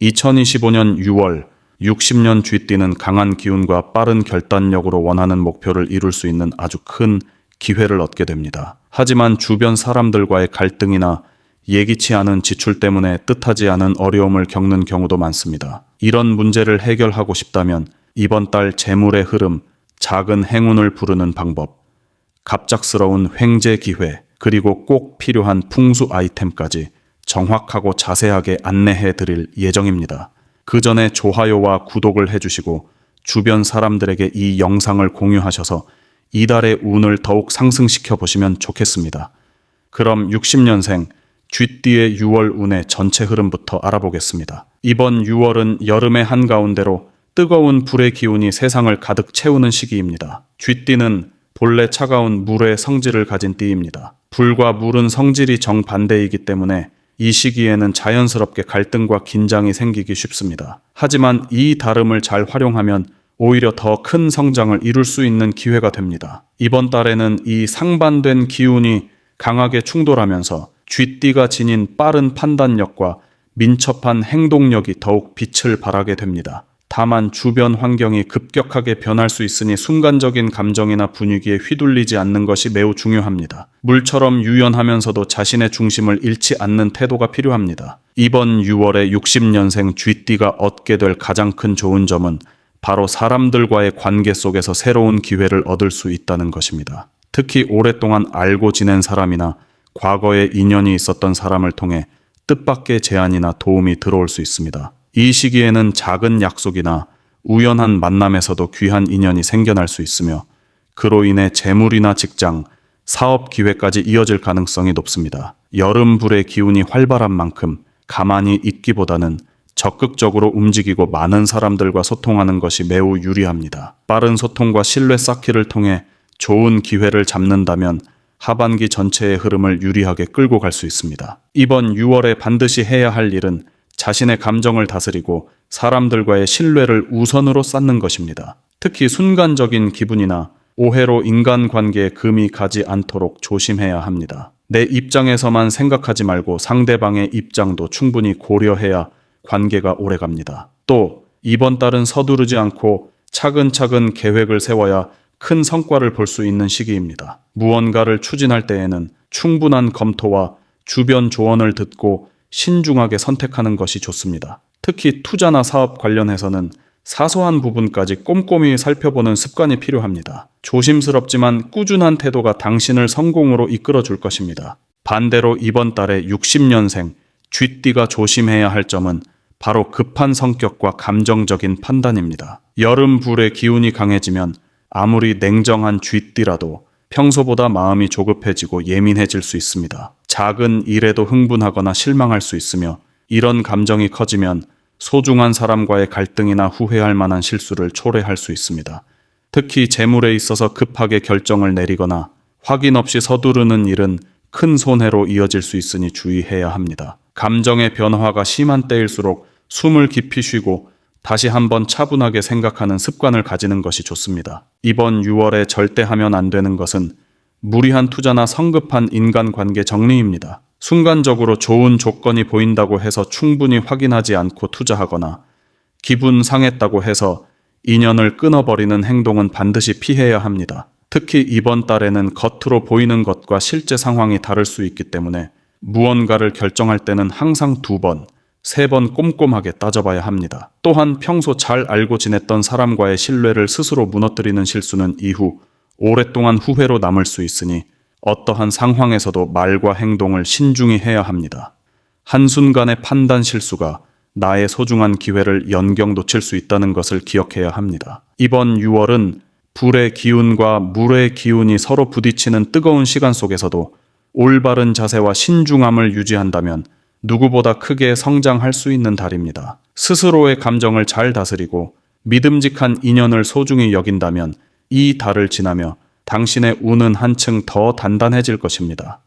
2025년 6월 60년 쥐띠는 강한 기운과 빠른 결단력으로 원하는 목표를 이룰 수 있는 아주 큰 기회를 얻게 됩니다. 하지만 주변 사람들과의 갈등이나 예기치 않은 지출 때문에 뜻하지 않은 어려움을 겪는 경우도 많습니다. 이런 문제를 해결하고 싶다면 이번 달 재물의 흐름, 작은 행운을 부르는 방법, 갑작스러운 횡재 기회, 그리고 꼭 필요한 풍수 아이템까지 정확하고 자세하게 안내해 드릴 예정입니다. 그 전에 좋아요와 구독을 해주시고 주변 사람들에게 이 영상을 공유하셔서 이달의 운을 더욱 상승시켜 보시면 좋겠습니다. 그럼 60년생 쥐띠의 6월 운의 전체 흐름부터 알아보겠습니다. 이번 6월은 여름의 한가운데로 뜨거운 불의 기운이 세상을 가득 채우는 시기입니다. 쥐띠는 본래 차가운 물의 성질을 가진 띠입니다. 불과 물은 성질이 정반대이기 때문에 이 시기에는 자연스럽게 갈등과 긴장이 생기기 쉽습니다. 하지만 이 다름을 잘 활용하면 오히려 더 큰 성장을 이룰 수 있는 기회가 됩니다. 이번 달에는 이 상반된 기운이 강하게 충돌하면서 쥐띠가 지닌 빠른 판단력과 민첩한 행동력이 더욱 빛을 발하게 됩니다. 다만 주변 환경이 급격하게 변할 수 있으니 순간적인 감정이나 분위기에 휘둘리지 않는 것이 매우 중요합니다. 물처럼 유연하면서도 자신의 중심을 잃지 않는 태도가 필요합니다. 이번 6월에 60년생 쥐띠가 얻게 될 가장 큰 좋은 점은 바로 사람들과의 관계 속에서 새로운 기회를 얻을 수 있다는 것입니다. 특히 오랫동안 알고 지낸 사람이나 과거에 인연이 있었던 사람을 통해 뜻밖의 제안이나 도움이 들어올 수 있습니다. 이 시기에는 작은 약속이나 우연한 만남에서도 귀한 인연이 생겨날 수 있으며 그로 인해 재물이나 직장, 사업 기회까지 이어질 가능성이 높습니다. 여름불의 기운이 활발한 만큼 가만히 있기보다는 적극적으로 움직이고 많은 사람들과 소통하는 것이 매우 유리합니다. 빠른 소통과 신뢰 쌓기를 통해 좋은 기회를 잡는다면 하반기 전체의 흐름을 유리하게 끌고 갈 수 있습니다. 이번 6월에 반드시 해야 할 일은 자신의 감정을 다스리고 사람들과의 신뢰를 우선으로 쌓는 것입니다. 특히 순간적인 기분이나 오해로 인간관계에 금이 가지 않도록 조심해야 합니다. 내 입장에서만 생각하지 말고 상대방의 입장도 충분히 고려해야 관계가 오래갑니다. 또 이번 달은 서두르지 않고 차근차근 계획을 세워야 큰 성과를 볼 수 있는 시기입니다. 무언가를 추진할 때에는 충분한 검토와 주변 조언을 듣고 신중하게 선택하는 것이 좋습니다. 특히 투자나 사업 관련해서는 사소한 부분까지 꼼꼼히 살펴보는 습관이 필요합니다. 조심스럽지만 꾸준한 태도가 당신을 성공으로 이끌어 줄 것입니다. 반대로 이번 달에 60년생 쥐띠가 조심해야 할 점은 바로 급한 성격과 감정적인 판단입니다. 여름 불의 기운이 강해지면 아무리 냉정한 쥐띠라도 평소보다 마음이 조급해지고 예민해질 수 있습니다. 작은 일에도 흥분하거나 실망할 수 있으며 이런 감정이 커지면 소중한 사람과의 갈등이나 후회할 만한 실수를 초래할 수 있습니다. 특히 재물에 있어서 급하게 결정을 내리거나 확인 없이 서두르는 일은 큰 손해로 이어질 수 있으니 주의해야 합니다. 감정의 변화가 심한 때일수록 숨을 깊이 쉬고 다시 한번 차분하게 생각하는 습관을 가지는 것이 좋습니다. 이번 6월에 절대 하면 안 되는 것은 무리한 투자나 성급한 인간관계 정리입니다. 순간적으로 좋은 조건이 보인다고 해서 충분히 확인하지 않고 투자하거나 기분 상했다고 해서 인연을 끊어버리는 행동은 반드시 피해야 합니다. 특히 이번 달에는 겉으로 보이는 것과 실제 상황이 다를 수 있기 때문에 무언가를 결정할 때는 항상 2번, 3번 꼼꼼하게 따져봐야 합니다. 또한 평소 잘 알고 지냈던 사람과의 신뢰를 스스로 무너뜨리는 실수는 이후 오랫동안 후회로 남을 수 있으니 어떠한 상황에서도 말과 행동을 신중히 해야 합니다. 한순간의 판단 실수가 나의 소중한 기회를 연경 놓칠 수 있다는 것을 기억해야 합니다. 이번 6월은 불의 기운과 물의 기운이 서로 부딪히는 뜨거운 시간 속에서도 올바른 자세와 신중함을 유지한다면 누구보다 크게 성장할 수 있는 달입니다. 스스로의 감정을 잘 다스리고 믿음직한 인연을 소중히 여긴다면 이 달을 지나며 당신의 운은 한층 더 단단해질 것입니다.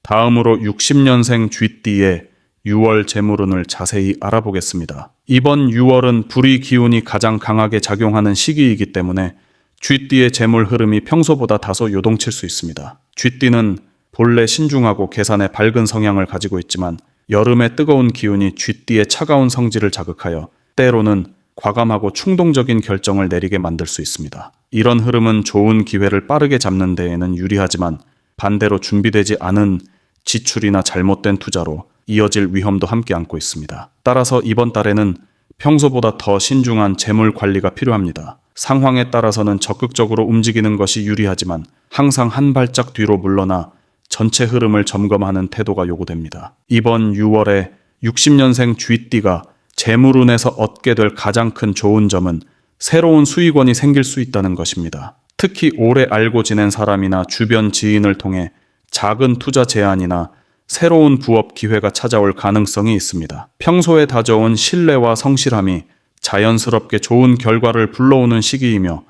다음으로 60년생 쥐띠의 6월 재물운을 자세히 알아보겠습니다. 이번 6월은 불의 기운이 가장 강하게 작용하는 시기이기 때문에 쥐띠의 재물 흐름이 평소보다 다소 요동칠 수 있습니다. 쥐띠는 본래 신중하고 계산에 밝은 성향을 가지고 있지만 여름의 뜨거운 기운이 쥐띠의 차가운 성질을 자극하여 때로는 과감하고 충동적인 결정을 내리게 만들 수 있습니다. 이런 흐름은 좋은 기회를 빠르게 잡는 데에는 유리하지만 반대로 준비되지 않은 지출이나 잘못된 투자로 이어질 위험도 함께 안고 있습니다. 따라서 이번 달에는 평소보다 더 신중한 재물 관리가 필요합니다. 상황에 따라서는 적극적으로 움직이는 것이 유리하지만 항상 한 발짝 뒤로 물러나 전체 흐름을 점검하는 태도가 요구됩니다. 이번 6월에 60년생 쥐띠가 재물운에서 얻게 될 가장 큰 좋은 점은 새로운 수익원이 생길 수 있다는 것입니다. 특히 오래 알고 지낸 사람이나 주변 지인을 통해 작은 투자 제안이나 새로운 부업 기회가 찾아올 가능성이 있습니다. 평소에 다져온 신뢰와 성실함이 자연스럽게 좋은 결과를 불러오는 시기이며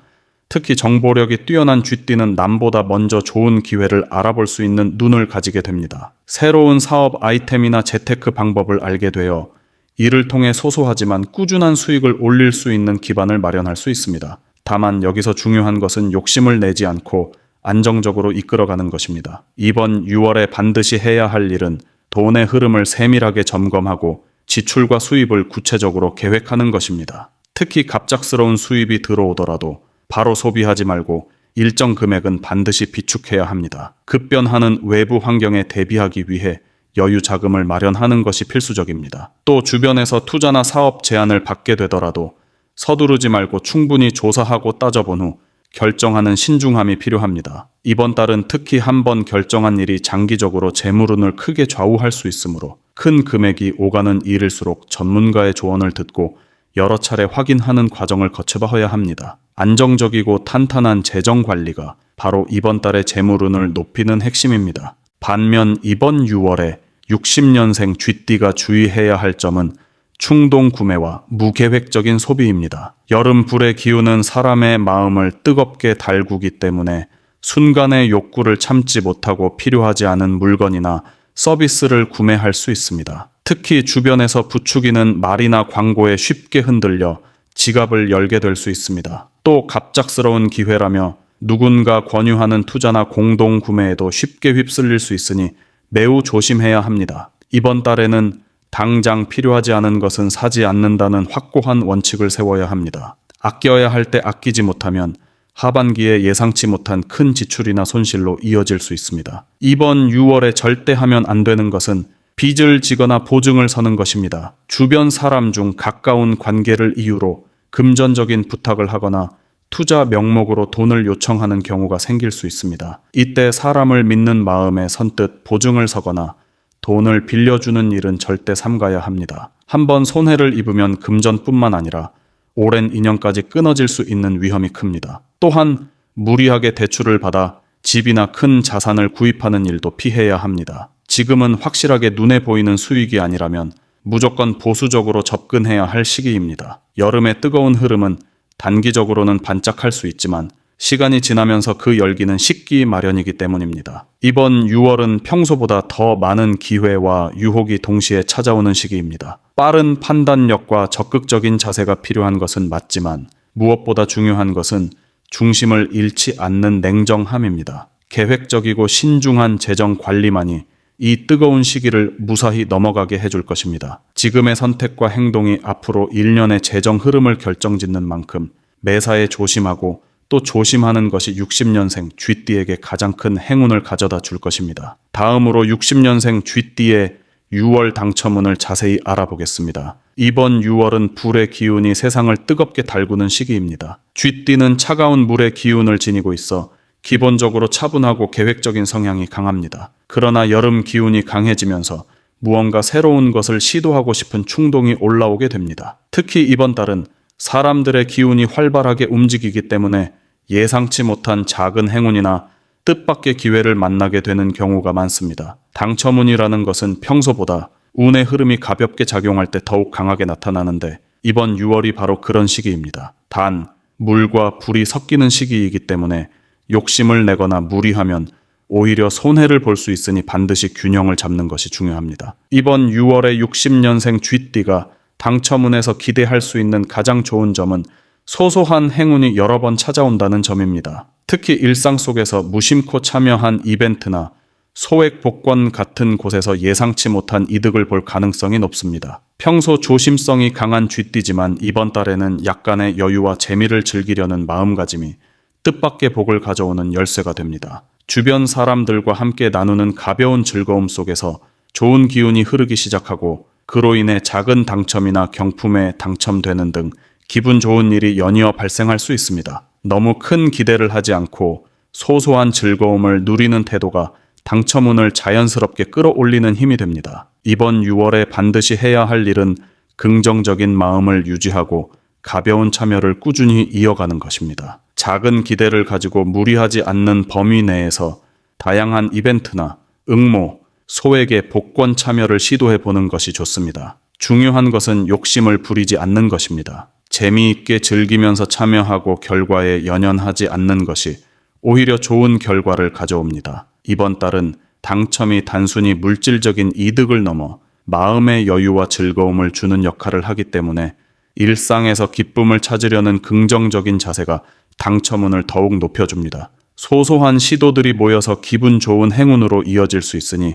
특히 정보력이 뛰어난 쥐띠는 남보다 먼저 좋은 기회를 알아볼 수 있는 눈을 가지게 됩니다. 새로운 사업 아이템이나 재테크 방법을 알게 되어 이를 통해 소소하지만 꾸준한 수익을 올릴 수 있는 기반을 마련할 수 있습니다. 다만 여기서 중요한 것은 욕심을 내지 않고 안정적으로 이끌어가는 것입니다. 이번 6월에 반드시 해야 할 일은 돈의 흐름을 세밀하게 점검하고 지출과 수입을 구체적으로 계획하는 것입니다. 특히 갑작스러운 수입이 들어오더라도 바로 소비하지 말고 일정 금액은 반드시 비축해야 합니다. 급변하는 외부 환경에 대비하기 위해 여유 자금을 마련하는 것이 필수적입니다. 또 주변에서 투자나 사업 제안을 받게 되더라도 서두르지 말고 충분히 조사하고 따져본 후 결정하는 신중함이 필요합니다. 이번 달은 특히 한번 결정한 일이 장기적으로 재물운을 크게 좌우할 수 있으므로 큰 금액이 오가는 일일수록 전문가의 조언을 듣고 여러 차례 확인하는 과정을 거쳐봐야 합니다. 안정적이고 탄탄한 재정 관리가 바로 이번 달의 재물운을 높이는 핵심입니다. 반면 이번 6월에 60년생 쥐띠가 주의해야 할 점은 충동 구매와 무계획적인 소비입니다. 여름 불의 기운은 사람의 마음을 뜨겁게 달구기 때문에 순간의 욕구를 참지 못하고 필요하지 않은 물건이나 서비스를 구매할 수 있습니다. 특히 주변에서 부추기는 말이나 광고에 쉽게 흔들려 지갑을 열게 될 수 있습니다. 또 갑작스러운 기회라며 누군가 권유하는 투자나 공동 구매에도 쉽게 휩쓸릴 수 있으니 매우 조심해야 합니다. 이번 달에는 당장 필요하지 않은 것은 사지 않는다는 확고한 원칙을 세워야 합니다. 아껴야 할 때 아끼지 못하면 하반기에 예상치 못한 큰 지출이나 손실로 이어질 수 있습니다. 이번 6월에 절대 하면 안 되는 것은 빚을 지거나 보증을 서는 것입니다. 주변 사람 중 가까운 관계를 이유로 금전적인 부탁을 하거나 투자 명목으로 돈을 요청하는 경우가 생길 수 있습니다. 이때 사람을 믿는 마음에 선뜻 보증을 서거나 돈을 빌려주는 일은 절대 삼가야 합니다. 한번 손해를 입으면 금전뿐만 아니라 오랜 인연까지 끊어질 수 있는 위험이 큽니다. 또한 무리하게 대출을 받아 집이나 큰 자산을 구입하는 일도 피해야 합니다. 지금은 확실하게 눈에 보이는 수익이 아니라면 무조건 보수적으로 접근해야 할 시기입니다. 여름의 뜨거운 흐름은 단기적으로는 반짝할 수 있지만 시간이 지나면서 그 열기는 식기 마련이기 때문입니다. 이번 6월은 평소보다 더 많은 기회와 유혹이 동시에 찾아오는 시기입니다. 빠른 판단력과 적극적인 자세가 필요한 것은 맞지만 무엇보다 중요한 것은 중심을 잃지 않는 냉정함입니다. 계획적이고 신중한 재정 관리만이 이 뜨거운 시기를 무사히 넘어가게 해줄 것입니다. 지금의 선택과 행동이 앞으로 1년의 재정 흐름을 결정짓는 만큼 매사에 조심하고 또 조심하는 것이 60년생 쥐띠에게 가장 큰 행운을 가져다 줄 것입니다. 다음으로 60년생 쥐띠의 6월 당첨운을 자세히 알아보겠습니다. 이번 6월은 불의 기운이 세상을 뜨겁게 달구는 시기입니다. 쥐띠는 차가운 물의 기운을 지니고 있어 기본적으로 차분하고 계획적인 성향이 강합니다. 그러나 여름 기운이 강해지면서 무언가 새로운 것을 시도하고 싶은 충동이 올라오게 됩니다. 특히 이번 달은 사람들의 기운이 활발하게 움직이기 때문에 예상치 못한 작은 행운이나 뜻밖의 기회를 만나게 되는 경우가 많습니다. 당첨운이라는 것은 평소보다 운의 흐름이 가볍게 작용할 때 더욱 강하게 나타나는데 이번 6월이 바로 그런 시기입니다. 단, 물과 불이 섞이는 시기이기 때문에 욕심을 내거나 무리하면 오히려 손해를 볼 수 있으니 반드시 균형을 잡는 것이 중요합니다. 이번 6월에 60년생 쥐띠가 당첨운에서 기대할 수 있는 가장 좋은 점은 소소한 행운이 여러 번 찾아온다는 점입니다. 특히 일상 속에서 무심코 참여한 이벤트나 소액 복권 같은 곳에서 예상치 못한 이득을 볼 가능성이 높습니다. 평소 조심성이 강한 쥐띠지만 이번 달에는 약간의 여유와 재미를 즐기려는 마음가짐이 뜻밖의 복을 가져오는 열쇠가 됩니다. 주변 사람들과 함께 나누는 가벼운 즐거움 속에서 좋은 기운이 흐르기 시작하고 그로 인해 작은 당첨이나 경품에 당첨되는 등 기분 좋은 일이 연이어 발생할 수 있습니다. 너무 큰 기대를 하지 않고 소소한 즐거움을 누리는 태도가 당첨운을 자연스럽게 끌어올리는 힘이 됩니다. 이번 6월에 반드시 해야 할 일은 긍정적인 마음을 유지하고 가벼운 참여를 꾸준히 이어가는 것입니다. 작은 기대를 가지고 무리하지 않는 범위 내에서 다양한 이벤트나 응모, 소액의 복권 참여를 시도해 보는 것이 좋습니다. 중요한 것은 욕심을 부리지 않는 것입니다. 재미있게 즐기면서 참여하고 결과에 연연하지 않는 것이 오히려 좋은 결과를 가져옵니다. 이번 달은 당첨이 단순히 물질적인 이득을 넘어 마음의 여유와 즐거움을 주는 역할을 하기 때문에 일상에서 기쁨을 찾으려는 긍정적인 자세가 당첨운을 더욱 높여줍니다. 소소한 시도들이 모여서 기분 좋은 행운으로 이어질 수 있으니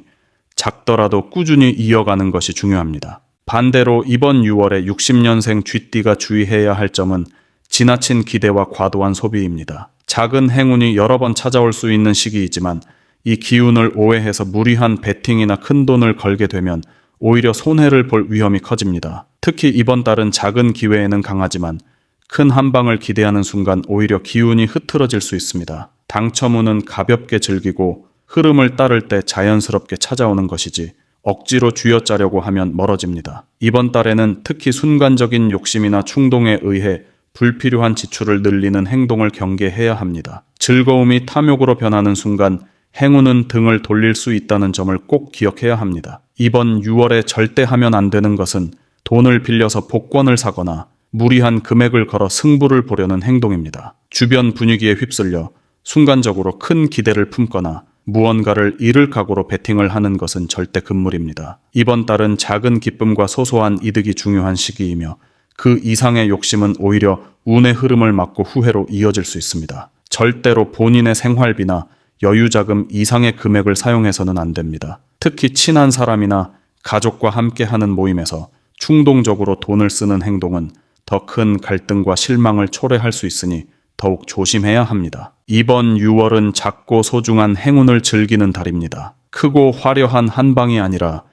작더라도 꾸준히 이어가는 것이 중요합니다. 반대로 이번 6월에 60년생 쥐띠가 주의해야 할 점은 지나친 기대와 과도한 소비입니다. 작은 행운이 여러 번 찾아올 수 있는 시기이지만 이 기운을 오해해서 무리한 베팅이나 큰 돈을 걸게 되면 오히려 손해를 볼 위험이 커집니다. 특히 이번 달은 작은 기회에는 강하지만 큰 한 방을 기대하는 순간 오히려 기운이 흐트러질 수 있습니다. 당첨운은 가볍게 즐기고 흐름을 따를 때 자연스럽게 찾아오는 것이지 억지로 쥐어짜려고 하면 멀어집니다. 이번 달에는 특히 순간적인 욕심이나 충동에 의해 불필요한 지출을 늘리는 행동을 경계해야 합니다. 즐거움이 탐욕으로 변하는 순간 행운은 등을 돌릴 수 있다는 점을 꼭 기억해야 합니다. 이번 6월에 절대 하면 안 되는 것은 돈을 빌려서 복권을 사거나 무리한 금액을 걸어 승부를 보려는 행동입니다. 주변 분위기에 휩쓸려 순간적으로 큰 기대를 품거나 무언가를 잃을 각오로 베팅을 하는 것은 절대 금물입니다. 이번 달은 작은 기쁨과 소소한 이득이 중요한 시기이며 그 이상의 욕심은 오히려 운의 흐름을 막고 후회로 이어질 수 있습니다. 절대로 본인의 생활비나 여유자금 이상의 금액을 사용해서는 안 됩니다. 특히 친한 사람이나 가족과 함께하는 모임에서 충동적으로 돈을 쓰는 행동은 더 큰 갈등과 실망을 초래할 수 있으니 더욱 조심해야 합니다. 이번 6월은 작고 소중한 행운을 즐기는 달입니다. 크고 화려한 한 방이 아니라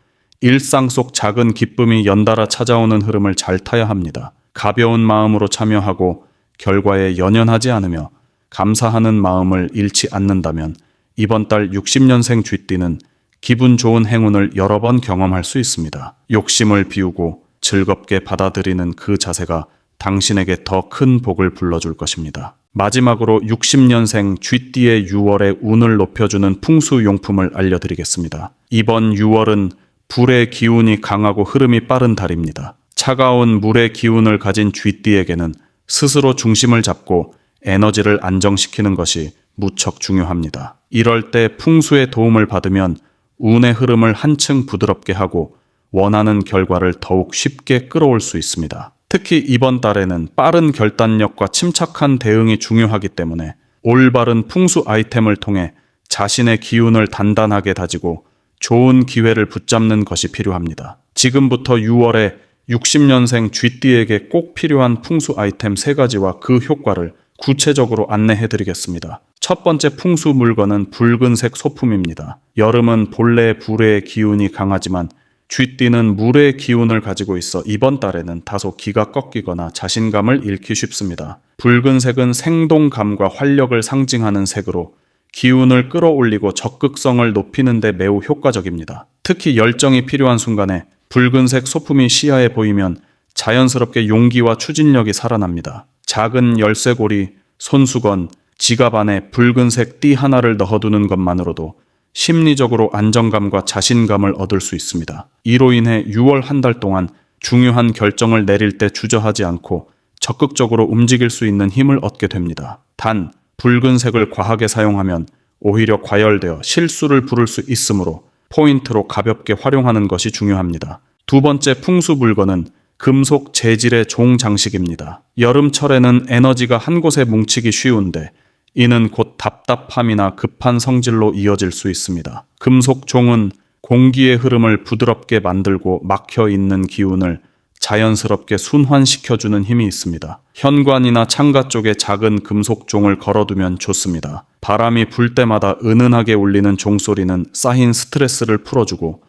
일상 속 작은 기쁨이 연달아 찾아오는 흐름을 잘 타야 합니다. 가벼운 마음으로 참여하고 결과에 연연하지 않으며 감사하는 마음을 잃지 않는다면 이번 달 60년생 쥐띠는 기분 좋은 행운을 여러 번 경험할 수 있습니다. 욕심을 비우고 즐겁게 받아들이는 그 자세가 당신에게 더 큰 복을 불러줄 것입니다. 마지막으로 60년생 쥐띠의 6월의 운을 높여주는 풍수용품을 알려드리겠습니다. 이번 6월은 불의 기운이 강하고 흐름이 빠른 달입니다. 차가운 물의 기운을 가진 쥐띠에게는 스스로 중심을 잡고 에너지를 안정시키는 것이 무척 중요합니다. 이럴 때 풍수의 도움을 받으면 운의 흐름을 한층 부드럽게 하고 원하는 결과를 더욱 쉽게 끌어올 수 있습니다. 특히 이번 달에는 빠른 결단력과 침착한 대응이 중요하기 때문에 올바른 풍수 아이템을 통해 자신의 기운을 단단하게 다지고 좋은 기회를 붙잡는 것이 필요합니다. 지금부터 6월에 60년생 쥐띠에게 꼭 필요한 풍수 아이템 3가지와 그 효과를 구체적으로 안내해 드리겠습니다. 첫 번째 풍수 물건은 붉은색 소품입니다. 여름은 본래 불의 기운이 강하지만 쥐띠는 물의 기운을 가지고 있어 이번 달에는 다소 기가 꺾이거나 자신감을 잃기 쉽습니다. 붉은색은 생동감과 활력을 상징하는 색으로 기운을 끌어올리고 적극성을 높이는 데 매우 효과적입니다. 특히 열정이 필요한 순간에 붉은색 소품이 시야에 보이면 자연스럽게 용기와 추진력이 살아납니다. 작은 열쇠고리, 손수건, 지갑 안에 붉은색 띠 하나를 넣어두는 것만으로도 심리적으로 안정감과 자신감을 얻을 수 있습니다. 이로 인해 6월 한 달 동안 중요한 결정을 내릴 때 주저하지 않고 적극적으로 움직일 수 있는 힘을 얻게 됩니다. 단, 붉은색을 과하게 사용하면 오히려 과열되어 실수를 부를 수 있으므로 포인트로 가볍게 활용하는 것이 중요합니다. 두 번째 풍수 물건은 금속 재질의 종 장식입니다. 여름철에는 에너지가 한 곳에 뭉치기 쉬운데 이는 곧 답답함이나 급한 성질로 이어질 수 있습니다. 금속종은 공기의 흐름을 부드럽게 만들고 막혀 있는 기운을 자연스럽게 순환시켜주는 힘이 있습니다. 현관이나 창가 쪽에 작은 금속종을 걸어두면 좋습니다. 바람이 불 때마다 은은하게 울리는 종소리는 쌓인 스트레스를 풀어주고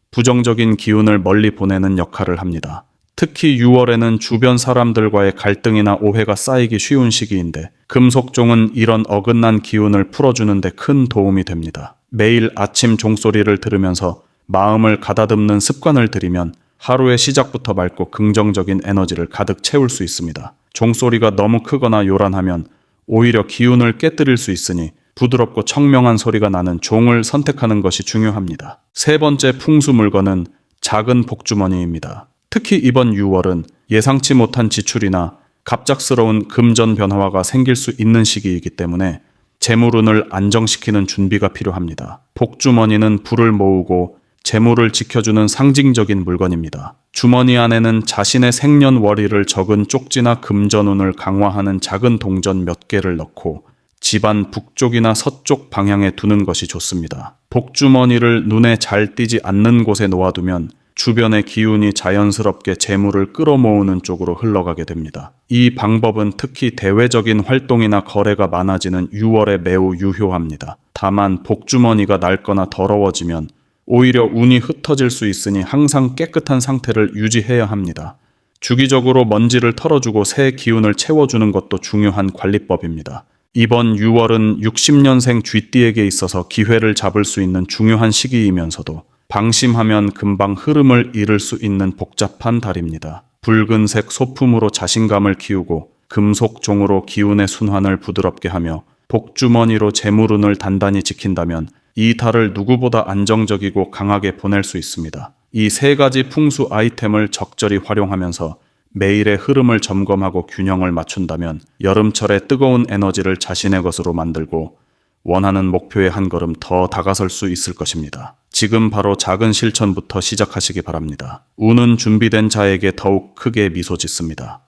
부정적인 기운을 멀리 보내는 역할을 합니다. 특히 6월에는 주변 사람들과의 갈등이나 오해가 쌓이기 쉬운 시기인데 금속종은 이런 어긋난 기운을 풀어주는 데 큰 도움이 됩니다. 매일 아침 종소리를 들으면서 마음을 가다듬는 습관을 들이면 하루의 시작부터 맑고 긍정적인 에너지를 가득 채울 수 있습니다. 종소리가 너무 크거나 요란하면 오히려 기운을 깨뜨릴 수 있으니 부드럽고 청명한 소리가 나는 종을 선택하는 것이 중요합니다. 세 번째 풍수 물건은 작은 복주머니입니다. 특히 이번 6월은 예상치 못한 지출이나 갑작스러운 금전 변화가 생길 수 있는 시기이기 때문에 재물운을 안정시키는 준비가 필요합니다. 복주머니는 불을 모으고 재물을 지켜주는 상징적인 물건입니다. 주머니 안에는 자신의 생년월일을 적은 쪽지나 금전운을 강화하는 작은 동전 몇 개를 넣고 집안 북쪽이나 서쪽 방향에 두는 것이 좋습니다. 복주머니를 눈에 잘 띄지 않는 곳에 놓아두면 주변의 기운이 자연스럽게 재물을 끌어모으는 쪽으로 흘러가게 됩니다. 이 방법은 특히 대외적인 활동이나 거래가 많아지는 6월에 매우 유효합니다. 다만 복주머니가 낡거나 더러워지면 오히려 운이 흩어질 수 있으니 항상 깨끗한 상태를 유지해야 합니다. 주기적으로 먼지를 털어주고 새 기운을 채워주는 것도 중요한 관리법입니다. 이번 6월은 60년생 쥐띠에게 있어서 기회를 잡을 수 있는 중요한 시기이면서도 방심하면 금방 흐름을 잃을 수 있는 복잡한 달입니다. 붉은색 소품으로 자신감을 키우고 금속종으로 기운의 순환을 부드럽게 하며 복주머니로 재물운을 단단히 지킨다면 이 달을 누구보다 안정적이고 강하게 보낼 수 있습니다. 이 세 가지 풍수 아이템을 적절히 활용하면서 매일의 흐름을 점검하고 균형을 맞춘다면 여름철의 뜨거운 에너지를 자신의 것으로 만들고 원하는 목표에 한 걸음 더 다가설 수 있을 것입니다. 지금 바로 작은 실천부터 시작하시기 바랍니다. 운은 준비된 자에게 더욱 크게 미소 짓습니다.